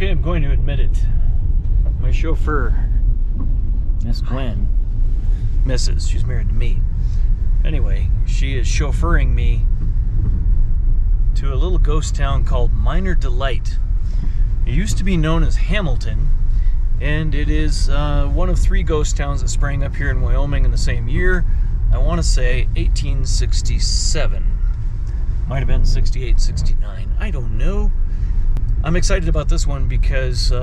Okay, I'm going to admit it. My chauffeur, Miss Gwen, Mrs., she's married to me. Anyway, she is chauffeuring me to a little ghost town called Minor Delight. It used to be known as Hamilton, and it is one of 3 ghost towns that sprang up here in Wyoming in the same year. I want to say 1867. Might have been 68, 69. I don't know. I'm excited about this one because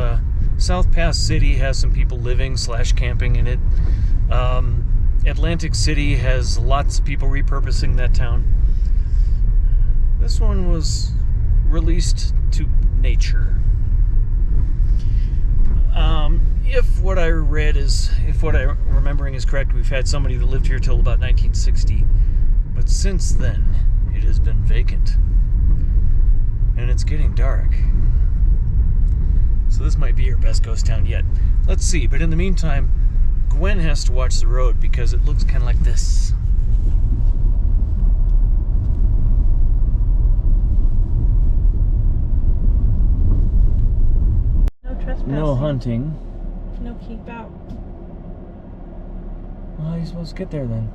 South Pass City has some people living / camping in it. Atlantic City has lots of people repurposing that town. This one was released to nature. If what I'm remembering is correct, we've had somebody that lived here till about 1960. But since then, it has been vacant. And it's getting dark. So this might be your best ghost town yet. Let's see, but in the meantime, Gwen has to watch the road because it looks kind of like this. No trespassing. No hunting. No keep out. Well, how are you supposed to get there then?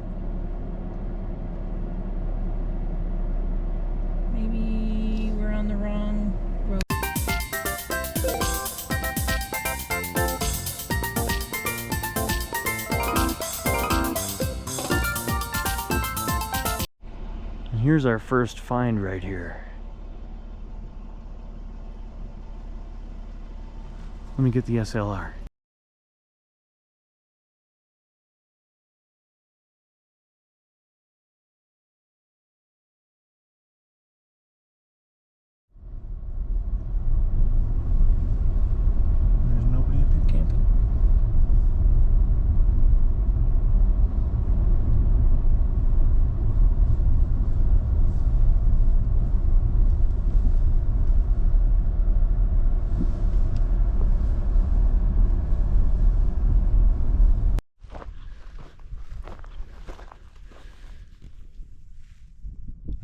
Maybe we're on the wrong road. And here's our first find right here. Let me get the SLR. There's nobody up here camping.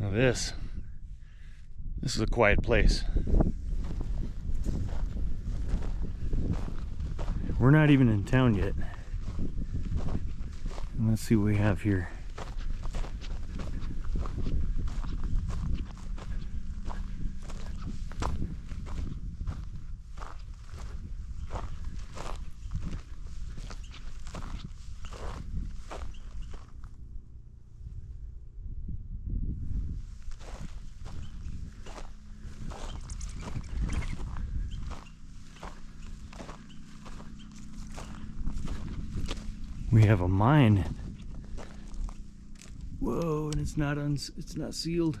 Now this is a quiet place. We're not even in town yet. And let's see what we have here. We have a mine. Whoa, and it's not sealed.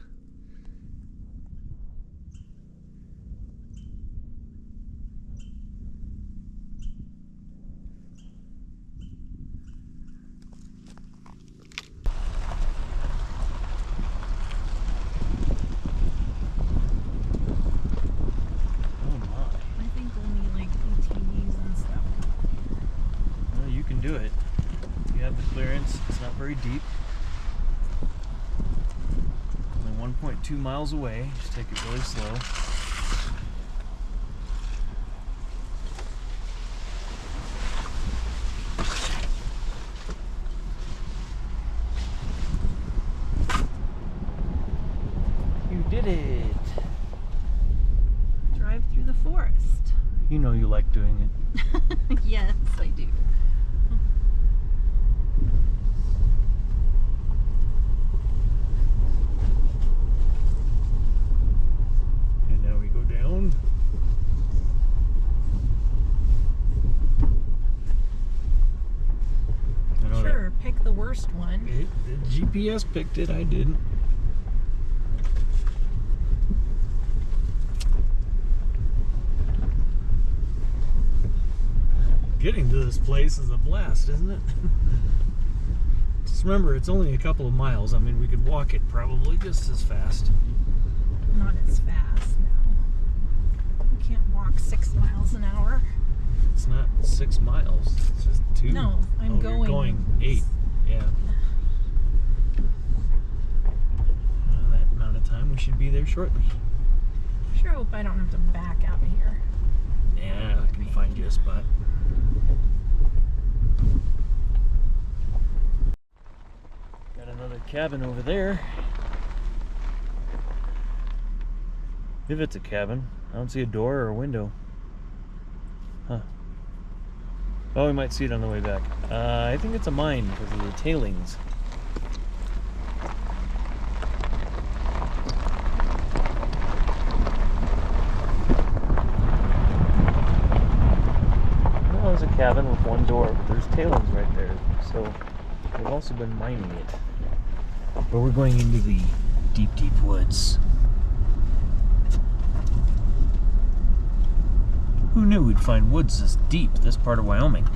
Oh my. I think only like ATVs and stuff. Well, you can do it. You have the clearance. It's not very deep. Only 1.2 miles away. Just take it really slow. You did it. Drive through the forest. You know you like doing it. Yes, I do. And now we go down. I know Sure, pick the worst one. the GPS picked it, I didn't. Getting to this place is a blast, isn't it? Just remember, it's only a couple of miles. I mean, we could walk it probably just as fast. Not as fast now. You can't walk 6 miles an hour. It's not 6 miles. It's just 2. No, I'm You're going 8. Yeah. That amount of time, we should be there shortly. Sure hope I don't have to back out of here. Yeah, I can find you a spot. Got another cabin over there. If it's a cabin, I don't see a door or a window. Huh. Oh, we might see it on the way back. I think it's a mine because of the tailings. Well, there's a cabin with one door, but there's tailings right there. So they've also been mining it. But we're going into the deep, deep woods. Who knew we'd find woods this deep, this part of Wyoming?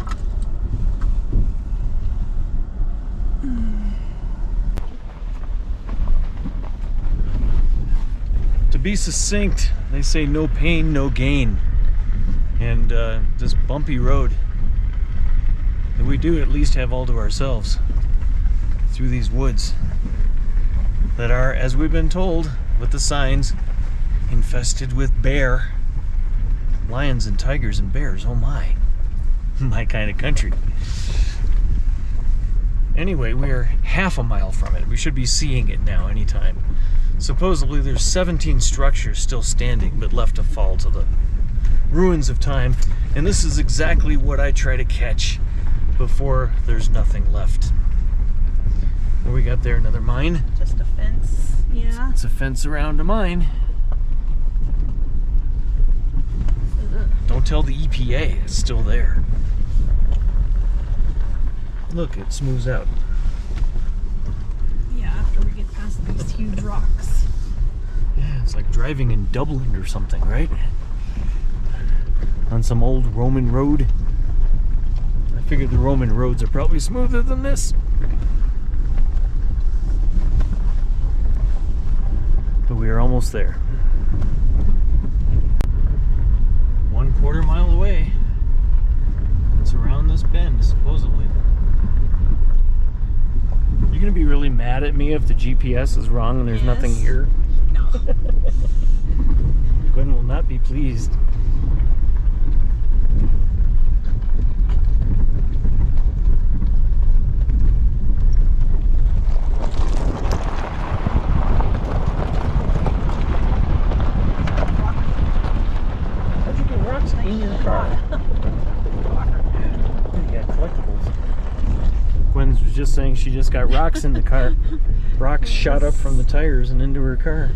To be succinct, they say no pain, no gain. And this bumpy road that we do at least have all to ourselves through these woods that are, as we've been told with the signs, infested with bear. Lions and tigers and bears, oh my. My kind of country. Anyway, we are half a mile from it. We should be seeing it now anytime. Supposedly there's 17 structures still standing but left to fall to the ruins of time. And this is exactly what I try to catch before there's nothing left. What do we got there? Another mine? Just a fence. Yeah. It's a fence around a mine. Don't tell the EPA, it's still there. Look, it smooths out. Yeah, after we get past these huge rocks. Yeah, it's like driving in Dublin or something, right? On some old Roman road. I figured the Roman roads are probably smoother than this. But we are almost there. 1/4 mile away. It's around this bend, supposedly. You're gonna be really mad at me if the GPS is wrong and there's nothing here. No. Gwen will not be pleased. In your car. You got collectibles. Gwen was just saying she just got rocks in the car. Rocks shot up from the tires and into her car.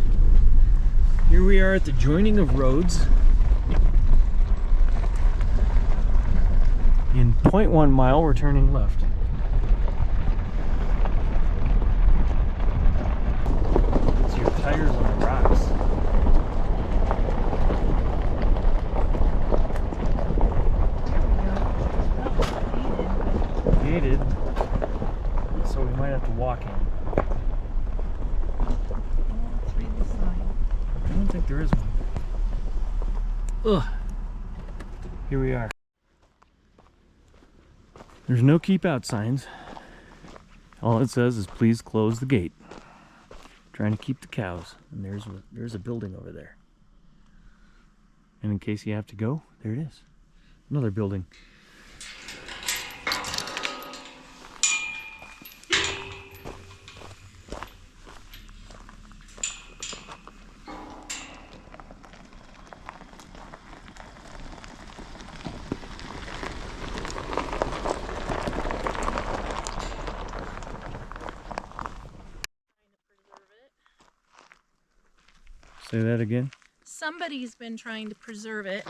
Here we are at the joining of roads. In 0.1 mile, we're turning left. It's your tires on the rocks. Gated, so we might have to walk in. Let's read the sign. I don't think there is one. Ugh. Here we are. There's no keep out signs. All it says is please close the gate. Trying to keep the cows. And there's a building over there. And in case you have to go, there it is. Another building. Say that again. Somebody's been trying to preserve it.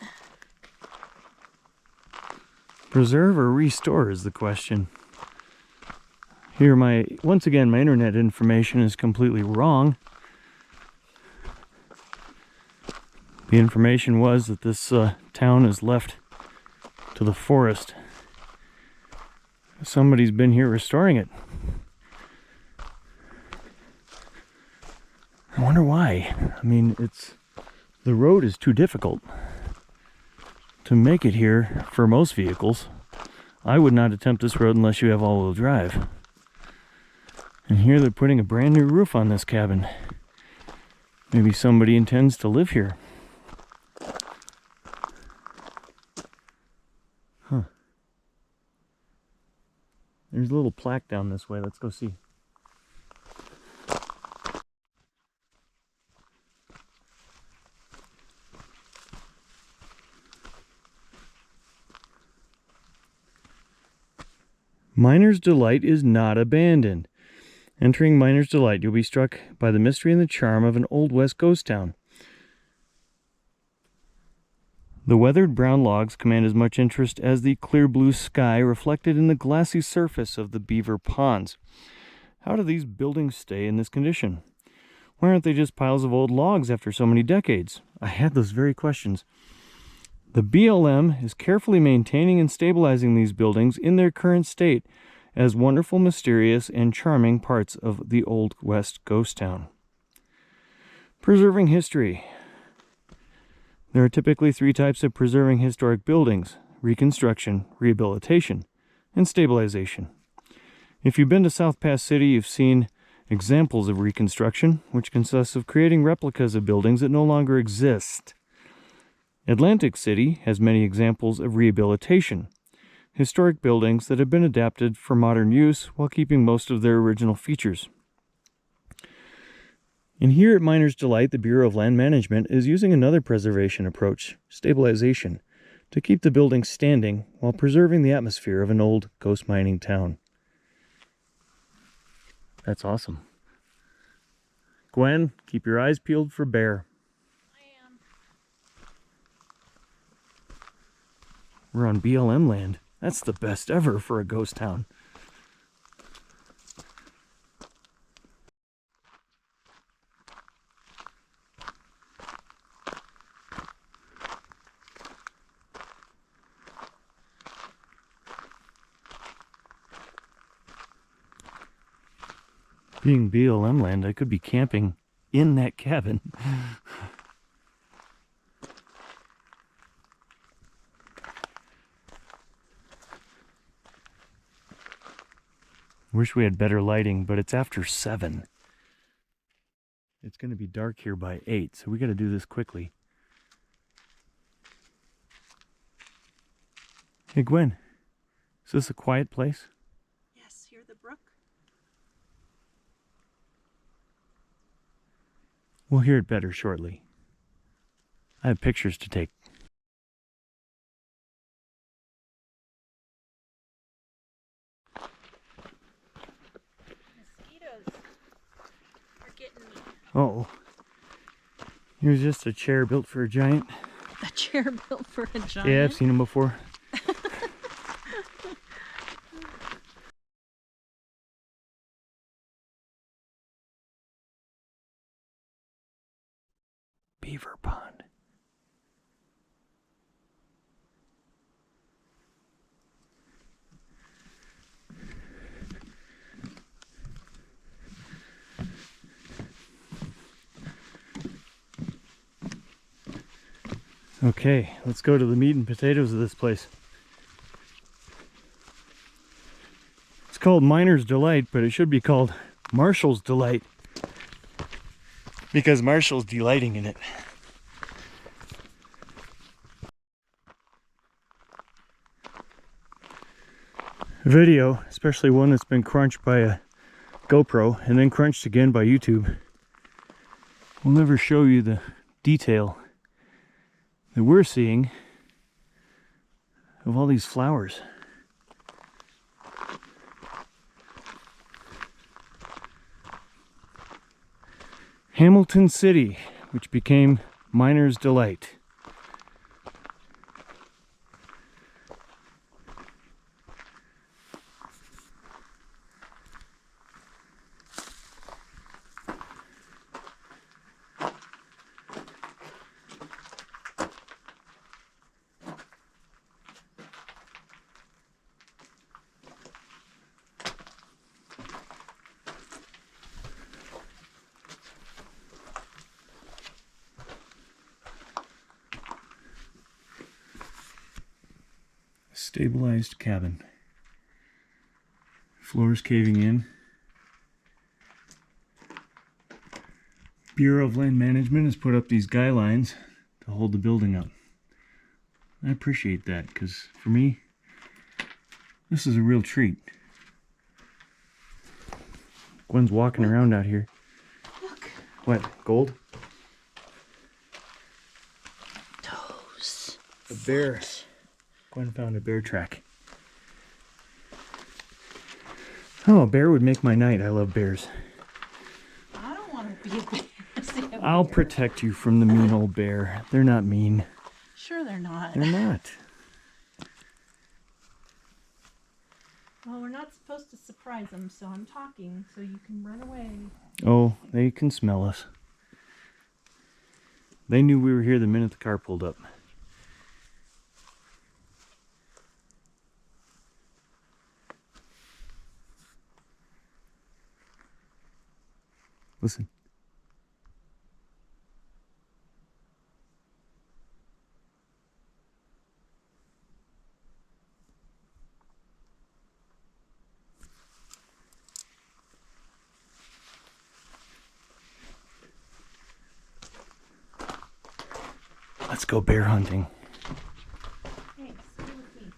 Preserve or restore is the question. Here, once again, my internet information is completely wrong. The information was that this town is left to the forest. Somebody's been here restoring it. I wonder why. I mean, the road is too difficult to make it here for most vehicles. I would not attempt this road unless you have all-wheel drive. And here they're putting a brand new roof on this cabin. Maybe somebody intends to live here. There's a little plaque down this way. Let's go see. Miner's Delight is not abandoned. Entering Miner's Delight, you'll be struck by the mystery and the charm of an Old West ghost town. The weathered brown logs command as much interest as the clear blue sky reflected in the glassy surface of the beaver ponds. How do these buildings stay in this condition? Why aren't they just piles of old logs after so many decades? I had those very questions. The BLM is carefully maintaining and stabilizing these buildings in their current state as wonderful, mysterious, and charming parts of the Old West ghost town. Preserving history. There are typically 3 types of preserving historic buildings: reconstruction, rehabilitation, and stabilization. If you've been to South Pass City, you've seen examples of reconstruction, which consists of creating replicas of buildings that no longer exist. Atlantic City has many examples of rehabilitation, historic buildings that have been adapted for modern use while keeping most of their original features. And here at Miner's Delight, the Bureau of Land Management is using another preservation approach, stabilization, to keep the buildings standing while preserving the atmosphere of an old ghost mining town. That's awesome. Gwen, keep your eyes peeled for bear. I am. We're on BLM land. That's the best ever for a ghost town. Being BLM land, I could be camping in that cabin. Wish we had better lighting, but it's after 7. It's going to be dark here by 8, so we got to do this quickly. Hey Gwen, is this a quiet place? Yes, hear the brook? We'll hear it better shortly. I have pictures to take. Mosquitoes are getting me. Oh, here's just a chair built for a giant. A chair built for a giant? Yeah, I've seen them before. Beaver pond. Okay, let's go to the meat and potatoes of this place. It's called Miner's Delight, but it should be called Marshall's Delight, because Marshall's delighting in it. A video, especially one that's been crunched by a GoPro and then crunched again by YouTube, will never show you the detail that we're seeing of all these flowers. Hamilton City, which became Miner's Delight. Stabilized cabin. Floors caving in. Bureau of Land Management has put up these guy lines to hold the building up. I appreciate that, because for me, this is a real treat. Gwen's walking around out here. Look. What? Gold? Toes. A bear. Gwen found a bear track. Oh, a bear would make my night. I love bears. I don't want to be a bear. See a I'll bear. protect you from the mean old bear. They're not mean. Sure they're not. They're not. Well, we're not supposed to surprise them, so I'm talking so you can run away. Oh, they can smell us. They knew we were here the minute the car pulled up. Listen. Let's go bear hunting. Hey, stay with me.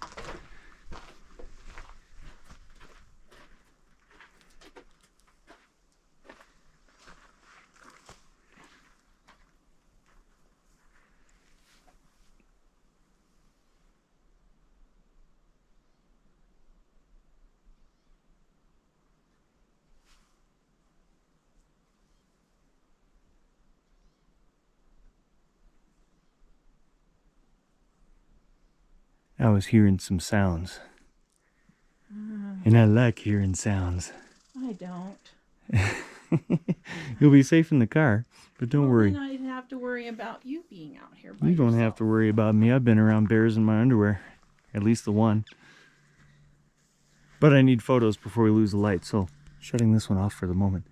I was hearing some sounds. And I like hearing sounds. I don't. You'll be safe in the car, but don't Well, worry. then I'd have to worry about you being out here by You don't yourself. have to worry about me. I've been around bears in my underwear. At least the one. But I need photos before we lose the light, so shutting this one off for the moment.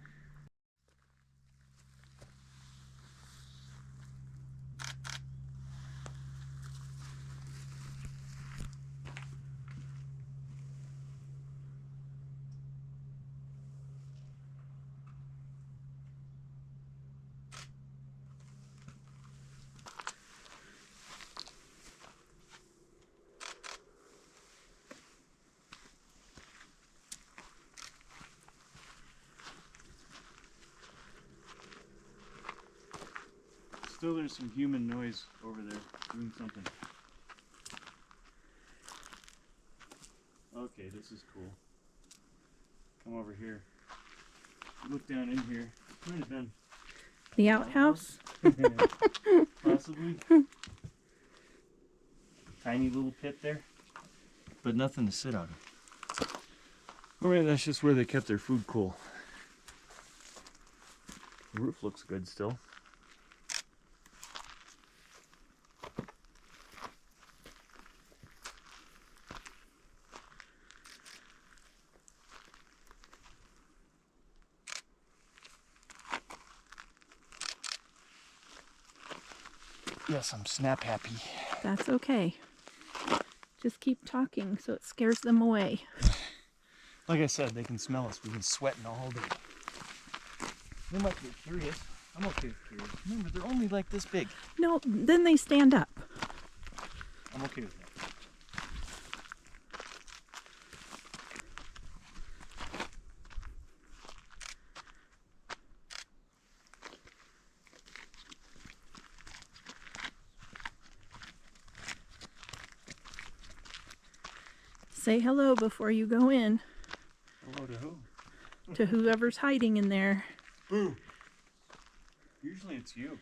Still, there's some human noise over there doing something. Okay, this is cool. Come over here. Look down in here. Might have been The outhouse? possibly. Tiny little pit there, but nothing to sit on. All right, that's just where they kept their food cool. The roof looks good still. Yes, I'm snap happy. That's okay. Just keep talking so it scares them away. Like I said, they can smell us. We've been sweating all day. They might get curious. I'm okay with curious. Remember, they're only like this big. No, then they stand up. I'm okay with that. Say hello before you go in Hello to who? to whoever's hiding in there. Boo! Usually it's you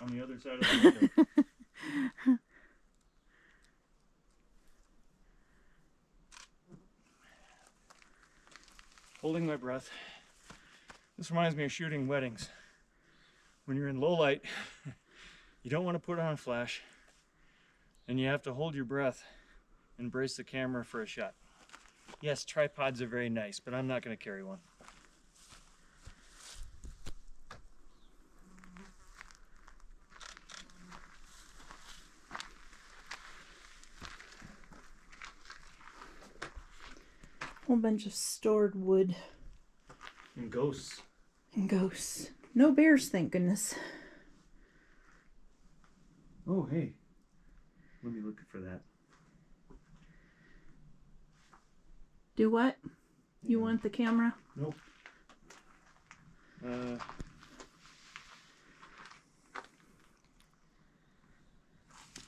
on the other side of the window. Holding my breath. This reminds me of shooting weddings. When you're in low light, you don't want to put on flash, and you have to hold your breath and brace the camera for a shot. Yes, tripods are very nice, but I'm not going to carry one. Whole bunch of stored wood And ghosts. and ghosts. No bears, thank goodness. Oh, hey. Let me look for that. Do what? You want the camera? Nope.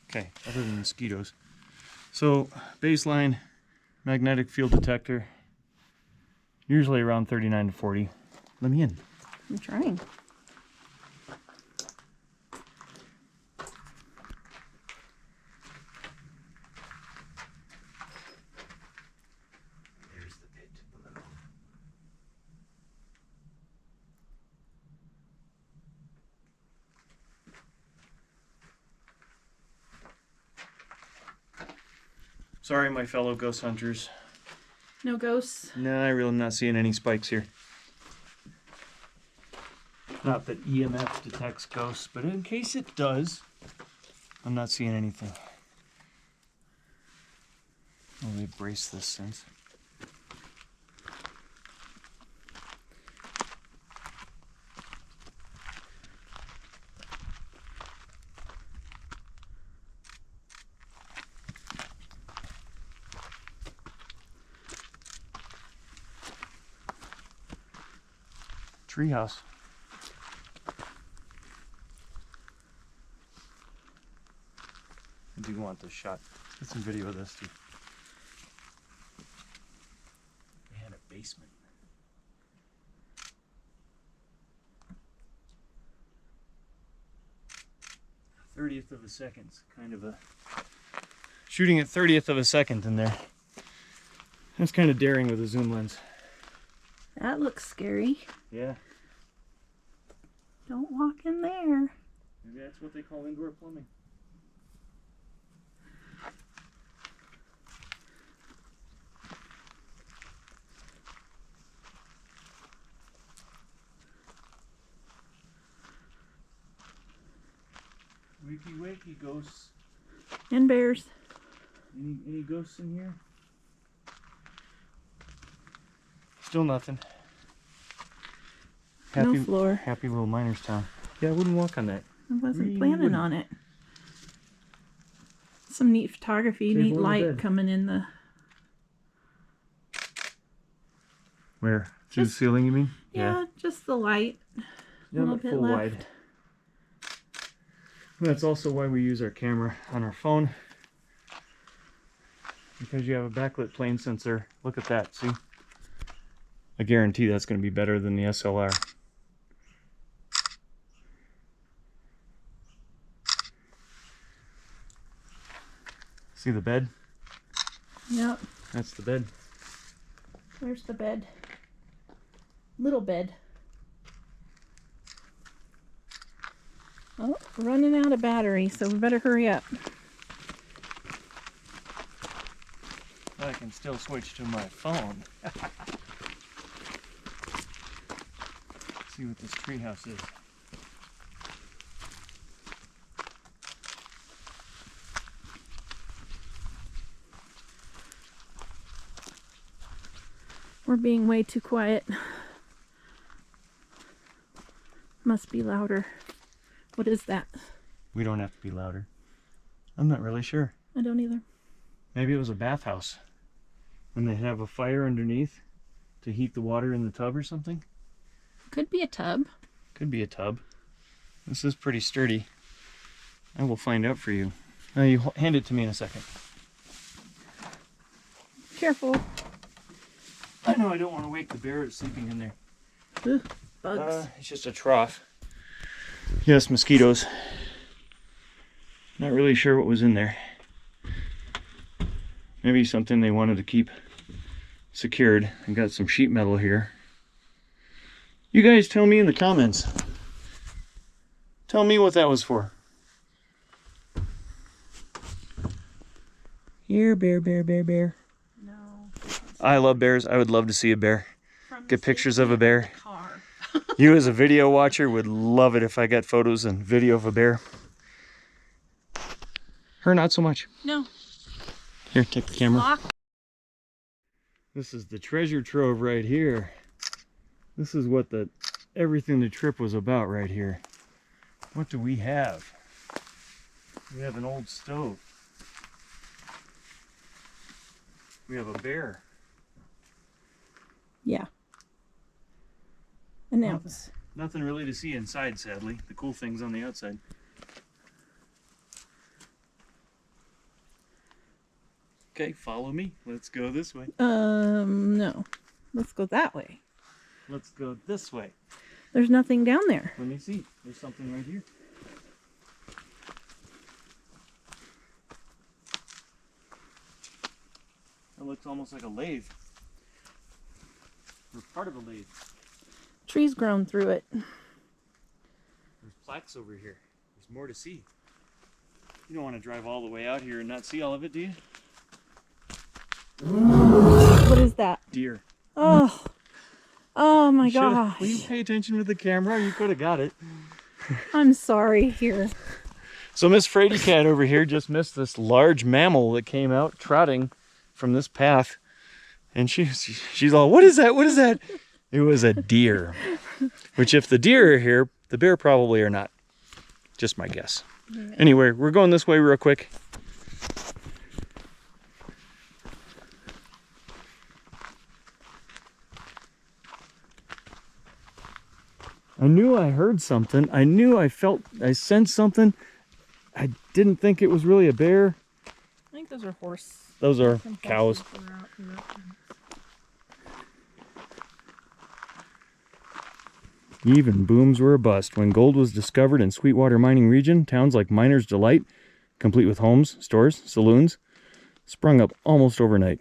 Okay, other than mosquitoes. So, baseline magnetic field detector, usually around 39 to 40. Let me in. I'm trying. There's the pit below. Sorry, my fellow ghost hunters. No ghosts? No, I really am not seeing any spikes here. Not that EMF detects ghosts, but in case it does, I'm not seeing anything. Let me brace this since. Treehouse. I do want this shot. Get some video of this too. They had a basement. 30th of a second, kind of a shooting at 30th of a second in there. That's kind of daring with a zoom lens. That looks scary. Yeah. Don't walk in there. Maybe that's what they call indoor plumbing. Wakey wakey ghosts. And bears. Any ghosts in here? Still nothing. No floor. Happy little miners town. Yeah, I wouldn't walk on that. I wasn't Really planning wouldn't. on it. Some neat photography, Okay, neat go to light bed. coming in the... Where? Through the Just- ceiling, you mean? Yeah, just the light. Yeah, little but bit full left. wide. That's also why we use our camera on our phone. Because you have a backlit plane sensor. Look at that, see? I guarantee that's going to be better than the SLR. See the bed? Yep. That's the bed. Where's the bed? Little bed. Oh, running out of battery, so we better hurry up. I can still switch to my phone. See what this treehouse is. We're being way too quiet. Must be louder. What is that? We don't have to be louder. I'm not really sure. I don't either. Maybe it was a bathhouse. And they have a fire underneath to heat the water in the tub or something. Could be a tub. Could be a tub. This is pretty sturdy. I will find out for you. Now you hand it to me in a second. Careful. I know I don't want to wake the bear that's sleeping in there. Ugh, bugs. It's just a trough. Yes, mosquitoes. Not really sure what was in there. Maybe something they wanted to keep secured. I got some sheet metal here. You guys tell me in the comments. Tell me what that was for. Here, bear, bear, bear, bear. No. I love bears. I would love to see a bear. From Get the pictures safety of a bear. the car. You as a video watcher would love it if I got photos and video of a bear. Her, not so much. No. Here, take the camera. Lock. This is the treasure trove right here. This is what everything the trip was about right here. What do we have? We have an old stove. We have a bear. Yeah. An ounce. Nothing really to see inside, sadly. The cool thing's on the outside. Okay, follow me. Let's go this way. No. Let's go that way. Let's go this way. There's nothing down there. Let me see. There's something right here. It looks almost like a lathe. Or part of a lathe. Trees grown through it. There's plaques over here. There's more to see. You don't want to drive all the way out here and not see all of it, do you? What is that? Deer. Oh. Oh my gosh. Will you pay attention with the camera? You could have got it. I'm sorry. Here. So Miss Frady Cat over here just missed this large mammal that came out trotting from this path. And she's all, what is that? What is that? It was a deer. Which if the deer are here, the bear probably are not. Just my guess. Yeah. Anyway, we're going this way real quick. I knew I heard something. I knew I sensed something. I didn't think it was really a bear. I think those are horse. Those are Some cows. horses were out here. Even booms were a bust. When gold was discovered in Sweetwater mining region, towns like Miner's Delight, complete with homes, stores, saloons, sprung up almost overnight.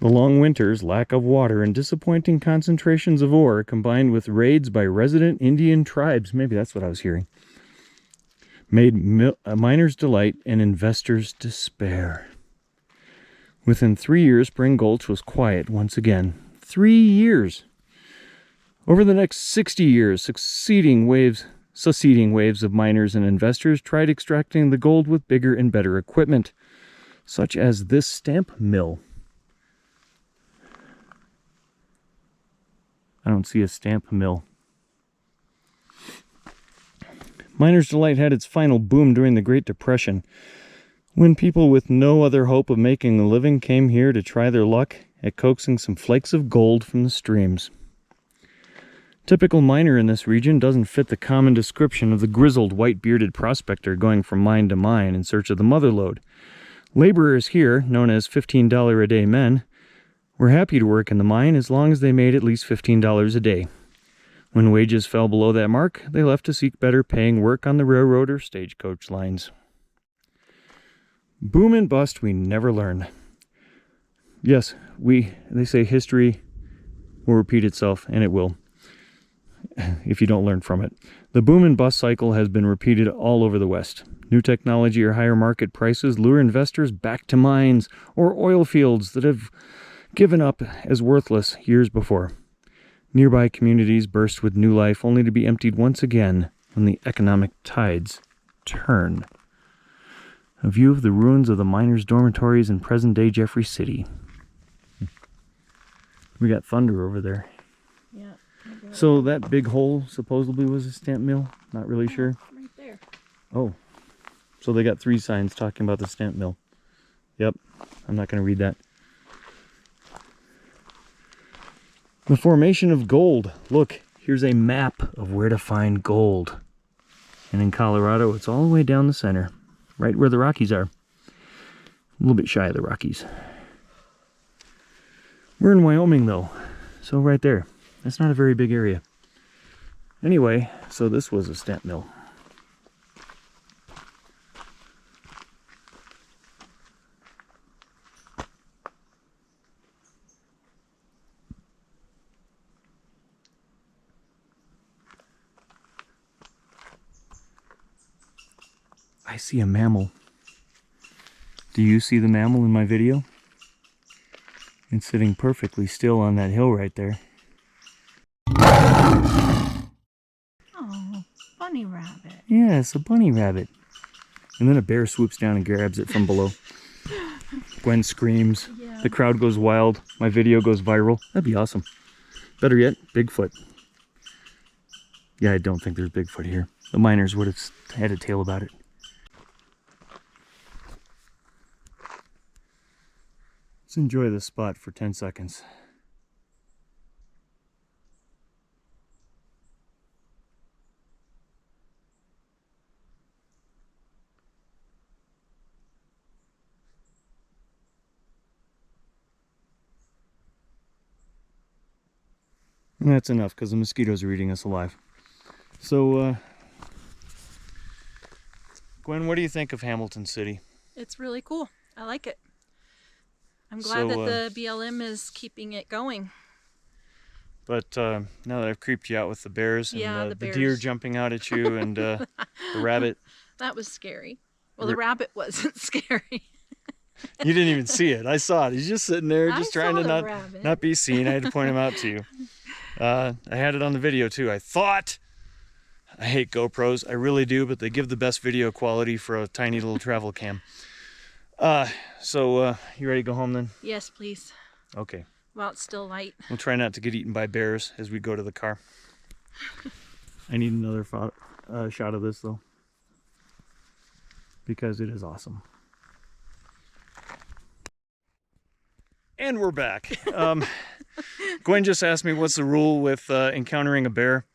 The long winters, lack of water, and disappointing concentrations of ore, combined with raids by resident Indian tribes, maybe that's what I was hearing, made miners' delight and investors' despair. Within 3 years, Spring Gulch was quiet once again. 3 years! Over the next 60 years, succeeding waves of miners and investors tried extracting the gold with bigger and better equipment, such as this stamp mill. I don't see a stamp mill. Miner's Delight had its final boom during the Great Depression, when people with no other hope of making a living came here to try their luck at coaxing some flakes of gold from the streams. Typical miner in this region doesn't fit the common description of the grizzled, white-bearded prospector going from mine to mine in search of the mother lode. Laborers here, known as $15 a day men, were happy to work in the mine as long as they made at least $15 a day. When wages fell below that mark, they left to seek better paying work on the railroad or stagecoach lines. Boom and bust we never learn. Yes, they say history will repeat itself, and it will, if you don't learn from it. The boom and bust cycle has been repeated all over the West. New technology or higher market prices lure investors back to mines or oil fields that have given up as worthless years before. Nearby communities burst with new life, only to be emptied once again when the economic tides turn. A view of the ruins of the miners' dormitories in present-day Jeffrey City. We got thunder over there. Yeah. So that big hole supposedly was a stamp mill? Not really sure. Right there. Oh. So they got 3 signs talking about the stamp mill. Yep. I'm not going to read that. The formation of gold. Look, here's a map of where to find gold. And in Colorado, it's all the way down the center, right where the Rockies are. A little bit shy of the Rockies. We're in Wyoming, though, so right there. That's not a very big area. Anyway, so this was a stamp mill. I see a mammal. Do you see the mammal in my video? It's sitting perfectly still on that hill right there. Oh, bunny rabbit. Yeah, it's a bunny rabbit. And then a bear swoops down and grabs it from below. Gwen screams. Yeah. The crowd goes wild. My video goes viral. That'd be awesome. Better yet, Bigfoot. Yeah, I don't think there's Bigfoot here. The miners would have had a tale about it. Let's enjoy this spot for 10 seconds. And that's enough because the mosquitoes are eating us alive. So, Gwen, what do you think of Hamilton City? It's really cool. I like it. I'm glad that the BLM is keeping it going. But now that I've creeped you out with the bears and the the bears. deer jumping out at you and the rabbit. That was scary. Well, the rabbit wasn't scary. You didn't even see it. I saw it. He's just sitting there, just trying to not be seen. I had to point him out to you. I had it on the video too. I hate GoPros. I really do, but they give the best video quality for a tiny little travel cam. So you ready to go home then? Yes, please. Okay. Well, it's still light. We'll try not to get eaten by bears as we go to the car. I need another shot of this though, because it is awesome. And we're back. Gwen just asked me what's the rule with encountering a bear,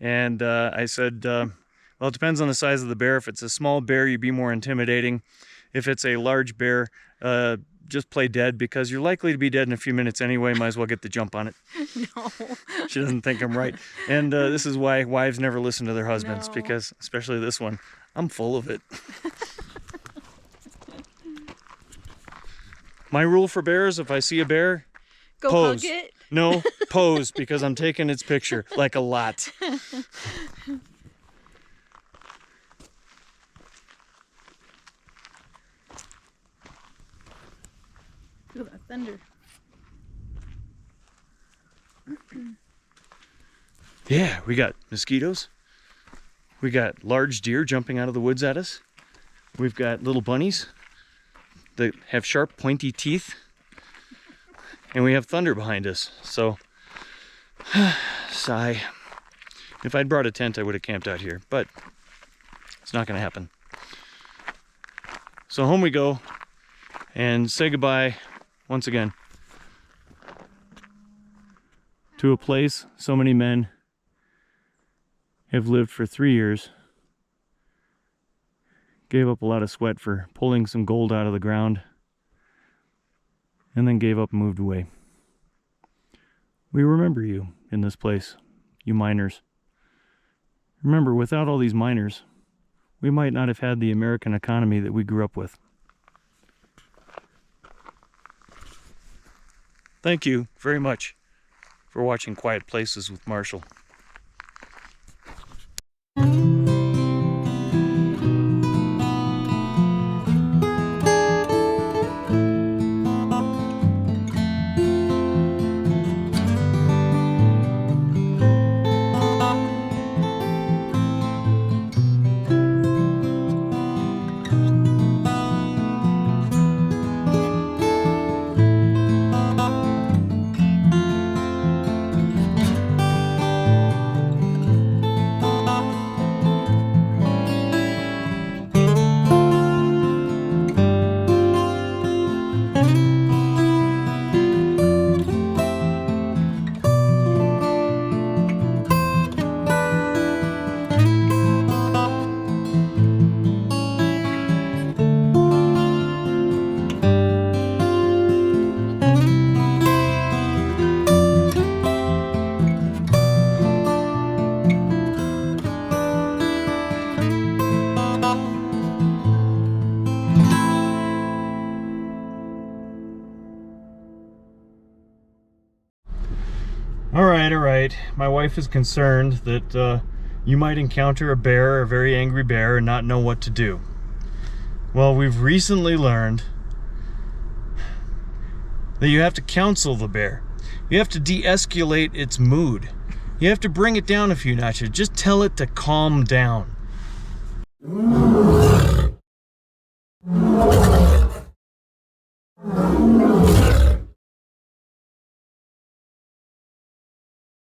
and I said, well, it depends on the size of the bear. If it's a small bear, you'd be more intimidating. If it's a large bear, just play dead, because you're likely to be dead in a few minutes anyway. Might as well get the jump on it. No. She doesn't think I'm right. And this is why wives never listen to their husbands, No. because, especially this one, I'm full of it. My rule for bears, if I see a bear, Go pose. hug it. No, pose, because I'm taking its picture, like a lot. Ooh, that thunder. Yeah, we got mosquitoes. We got large deer jumping out of the woods at us. We've got little bunnies that have sharp, pointy teeth. And we have thunder behind us. So, sigh. If I'd brought a tent, I would have camped out here, but it's not going to happen. So home we go, and say goodbye once again to a place so many men have lived for 3 years, gave up a lot of sweat for pulling some gold out of the ground, and then gave up and moved away. We remember you in this place, you miners. Remember, without all these miners, we might not have had the American economy that we grew up with. Thank you very much for watching Quiet Places with Marshall. All right. My wife is concerned that you might encounter a bear, a very angry bear, and not know what to do. Well, we've recently learned that you have to counsel the bear. You have to de-escalate its mood. You have to bring it down a few notches. Just tell it to calm down.